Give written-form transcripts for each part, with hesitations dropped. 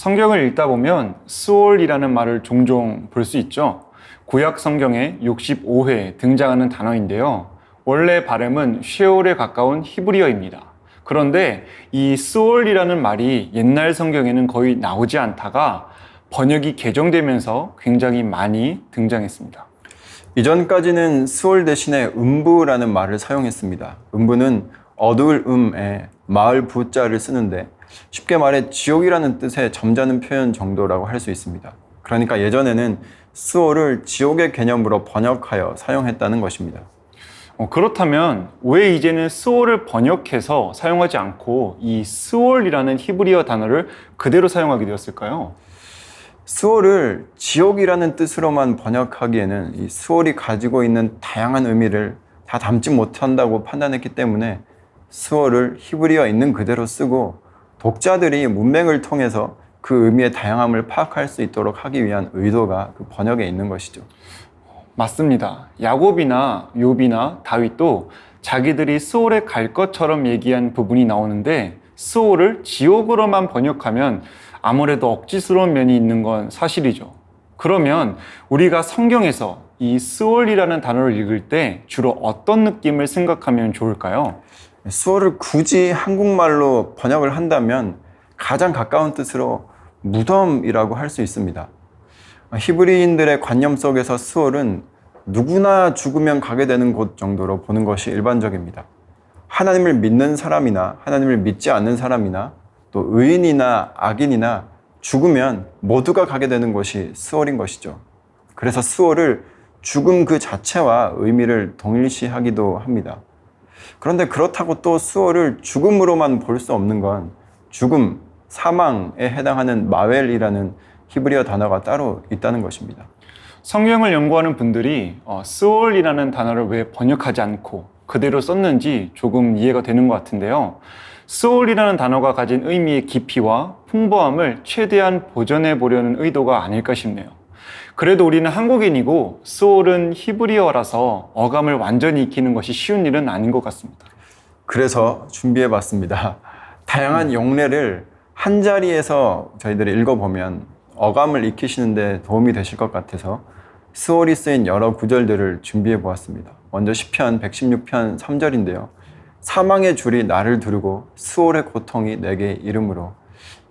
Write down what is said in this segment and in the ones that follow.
성경을 읽다 보면 스올이라는 말을 종종 볼 수 있죠. 구약 성경에 65회 등장하는 단어인데요. 원래 발음은 쉐올에 가까운 히브리어입니다. 그런데 이 스올이라는 말이 옛날 성경에는 거의 나오지 않다가 번역이 개정되면서 굉장히 많이 등장했습니다. 이전까지는 스올 대신에 음부라는 말을 사용했습니다. 음부는 어두울 음에 마을 부자를 쓰는데 쉽게 말해 지옥이라는 뜻의 점잖은 표현 정도라고 할 수 있습니다. 그러니까 예전에는 스올을 지옥의 개념으로 번역하여 사용했다는 것입니다. 그렇다면 왜 이제는 스올을 번역해서 사용하지 않고 이 스올이라는 히브리어 단어를 그대로 사용하게 되었을까요? 스올을 지옥이라는 뜻으로만 번역하기에는 이 스올이 가지고 있는 다양한 의미를 다 담지 못한다고 판단했기 때문에 스올을 히브리어 있는 그대로 쓰고 독자들이 문맥을 통해서 그 의미의 다양함을 파악할 수 있도록 하기 위한 의도가 그 번역에 있는 것이죠. 맞습니다. 야곱이나 욥이나 다윗도 자기들이 스올에 갈 것처럼 얘기한 부분이 나오는데 스올을 지옥으로만 번역하면 아무래도 억지스러운 면이 있는 건 사실이죠. 그러면 우리가 성경에서 이 스올이라는 단어를 읽을 때 주로 어떤 느낌을 생각하면 좋을까요? 스올을 굳이 한국말로 번역을 한다면 가장 가까운 뜻으로 무덤이라고 할 수 있습니다. 히브리인들의 관념 속에서 스올은 누구나 죽으면 가게 되는 곳 정도로 보는 것이 일반적입니다. 하나님을 믿는 사람이나 하나님을 믿지 않는 사람이나 또 의인이나 악인이나 죽으면 모두가 가게 되는 곳이 스올인 것이죠. 그래서 스올을 죽음 그 자체와 의미를 동일시하기도 합니다. 그런데 그렇다고 또 스올을 죽음으로만 볼 수 없는 건 죽음, 사망에 해당하는 마웰이라는 히브리어 단어가 따로 있다는 것입니다. 성경을 연구하는 분들이 스올이라는 단어를 왜 번역하지 않고 그대로 썼는지 조금 이해가 되는 것 같은데요. 스올이라는 단어가 가진 의미의 깊이와 풍부함을 최대한 보존해 보려는 의도가 아닐까 싶네요. 그래도 우리는 한국인이고 스올은 히브리어라서 어감을 완전히 익히는 것이 쉬운 일은 아닌 것 같습니다. 그래서 준비해 봤습니다. 다양한 용례를 한 자리에서 저희들이 읽어보면 어감을 익히시는 데 도움이 되실 것 같아서 스올이 쓰인 여러 구절들을 준비해 보았습니다. 먼저 시편 116편 3절인데요. 사망의 줄이 나를 두르고 스올의 고통이 내게 이름으로.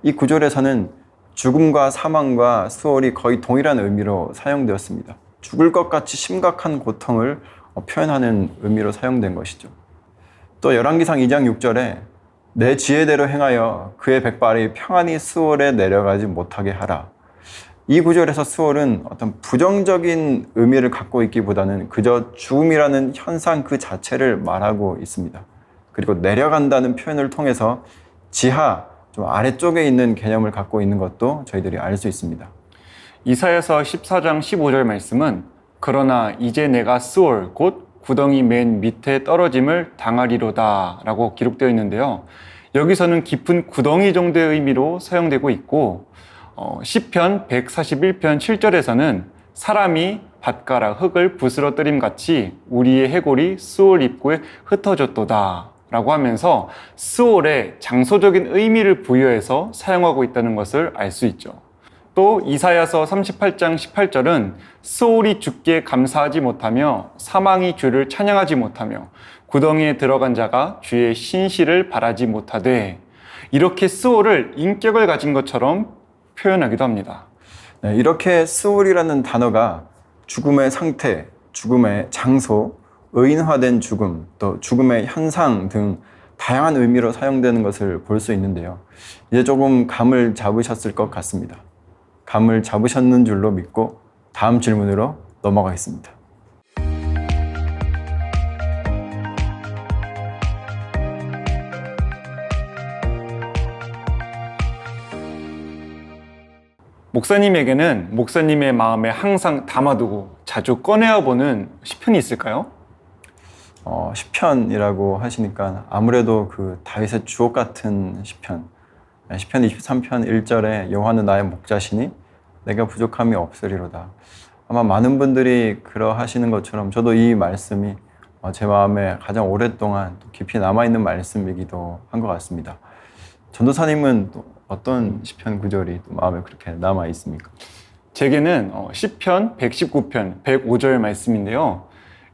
이 구절에서는 죽음과 사망과 스올이 거의 동일한 의미로 사용되었습니다. 죽을 것 같이 심각한 고통을 표현하는 의미로 사용된 것이죠. 또 열왕기상 2장 6절에 내 지혜대로 행하여 그의 백발이 평안히 스올에 내려가지 못하게 하라. 이 구절에서 스올은 어떤 부정적인 의미를 갖고 있기보다는 그저 죽음이라는 현상 그 자체를 말하고 있습니다. 그리고 내려간다는 표현을 통해서 지하, 좀 아래쪽에 있는 개념을 갖고 있는 것도 저희들이 알 수 있습니다. 이사야서 14장 15절 말씀은 그러나 이제 내가 스올 곧 구덩이 맨 밑에 떨어짐을 당하리로다 라고 기록되어 있는데요. 여기서는 깊은 구덩이 정도의 의미로 사용되고 있고 시편 141편 7절에서는 사람이 밭가락 흙을 부스러뜨림 같이 우리의 해골이 스올 입구에 흩어졌도다 라고 하면서 스올에 장소적인 의미를 부여해서 사용하고 있다는 것을 알 수 있죠. 또 이사야서 38장 18절은 스올이 주께 감사하지 못하며 사망이 주를 찬양하지 못하며 구덩이에 들어간 자가 주의 신실을 바라지 못하되 이렇게 스올을 인격을 가진 것처럼 표현하기도 합니다. 네, 이렇게 스올이라는 단어가 죽음의 상태, 죽음의 장소, 의인화된 죽음, 또 죽음의 현상 등 다양한 의미로 사용되는 것을 볼 수 있는데요. 이제 조금 감을 잡으셨을 것 같습니다. 감을 잡으셨는 줄로 믿고 다음 질문으로 넘어가겠습니다. 목사님에게는 목사님의 마음에 항상 담아두고 자주 꺼내어 보는 시편이 있을까요? 시편이라고 하시니까 아무래도 그 다윗의 주옥 같은 시편 23편 1절에 여호와는 나의 목자시니 내가 부족함이 없으리로다. 아마 많은 분들이 그러하시는 것처럼 저도 이 말씀이 제 마음에 가장 오랫동안 깊이 남아있는 말씀이기도 한 것 같습니다. 전도사님은 또 어떤 시편 구절이 또 마음에 그렇게 남아 있습니까? 제게는 시편 119편 105절 말씀인데요.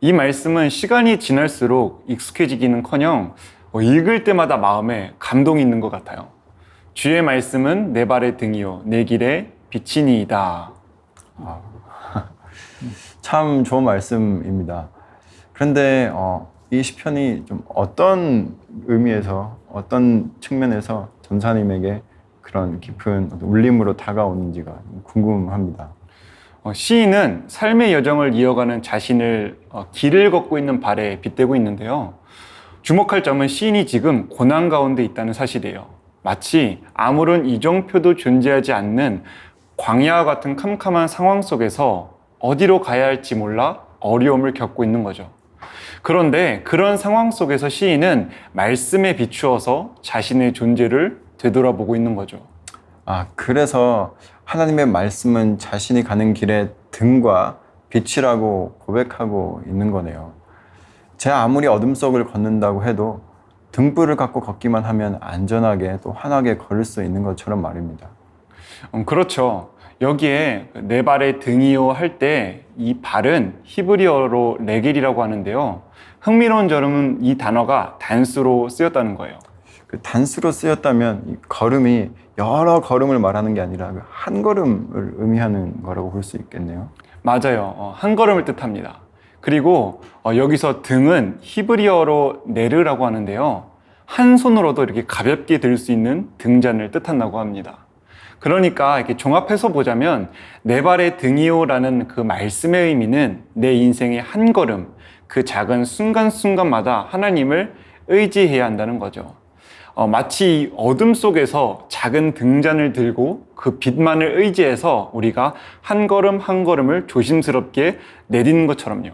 이 말씀은 시간이 지날수록 익숙해지기는커녕 읽을 때마다 마음에 감동이 있는 것 같아요. 주의 말씀은 내 발의 등이요 내 길의 빛이니이다. 참 좋은 말씀입니다. 그런데 이 시편이 좀 어떤 의미에서 어떤 측면에서 전사님에게 그런 깊은 울림으로 다가오는지가 궁금합니다. 시인은 삶의 여정을 이어가는 자신을 길을 걷고 있는 발에 빗대고 있는데요. 주목할 점은 시인이 지금 고난 가운데 있다는 사실이에요. 마치 아무런 이정표도 존재하지 않는 광야와 같은 캄캄한 상황 속에서 어디로 가야 할지 몰라 어려움을 겪고 있는 거죠. 그런데 그런 상황 속에서 시인은 말씀에 비추어서 자신의 존재를 되돌아보고 있는 거죠. 그래서 하나님의 말씀은 자신이 가는 길의 등과 빛이라고 고백하고 있는 거네요. 제가 아무리 어둠 속을 걷는다고 해도 등불을 갖고 걷기만 하면 안전하게 또 환하게 걸을 수 있는 것처럼 말입니다. 그렇죠. 여기에 내 발의 등이요 할 때 이 발은 히브리어로 레겔이라고 하는데요. 흥미로운 점은 이 단어가 단수로 쓰였다는 거예요. 그 단수로 쓰였다면 이 걸음이 여러 걸음을 말하는 게 아니라 한 걸음을 의미하는 거라고 볼 수 있겠네요. 맞아요. 한 걸음을 뜻합니다. 그리고 여기서 등은 히브리어로 네르라고 하는데요. 한 손으로도 이렇게 가볍게 들 수 있는 등잔을 뜻한다고 합니다. 그러니까 이렇게 종합해서 보자면 내 발의 등이요라는 그 말씀의 의미는 내 인생의 한 걸음, 그 작은 순간순간마다 하나님을 의지해야 한다는 거죠. 마치 어둠 속에서 작은 등잔을 들고 그 빛만을 의지해서 우리가 한 걸음 한 걸음을 조심스럽게 내딛는 것처럼요.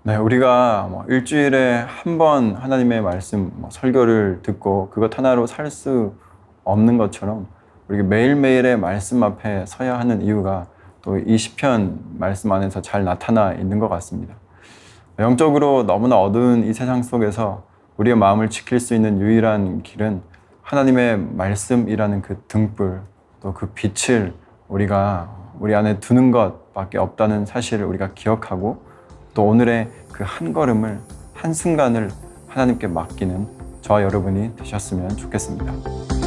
네, 우리가 일주일에 한 번 하나님의 말씀 설교를 듣고 그것 하나로 살 수 없는 것처럼 우리가 매일매일의 말씀 앞에 서야 하는 이유가 또 이 시편 말씀 안에서 잘 나타나 있는 것 같습니다. 영적으로 너무나 어두운 이 세상 속에서 우리의 마음을 지킬 수 있는 유일한 길은 하나님의 말씀이라는 그 등불, 또 그 빛을 우리가 우리 안에 두는 것밖에 없다는 사실을 우리가 기억하고 또 오늘의 그 한 걸음을, 한순간을 하나님께 맡기는 저와 여러분이 되셨으면 좋겠습니다.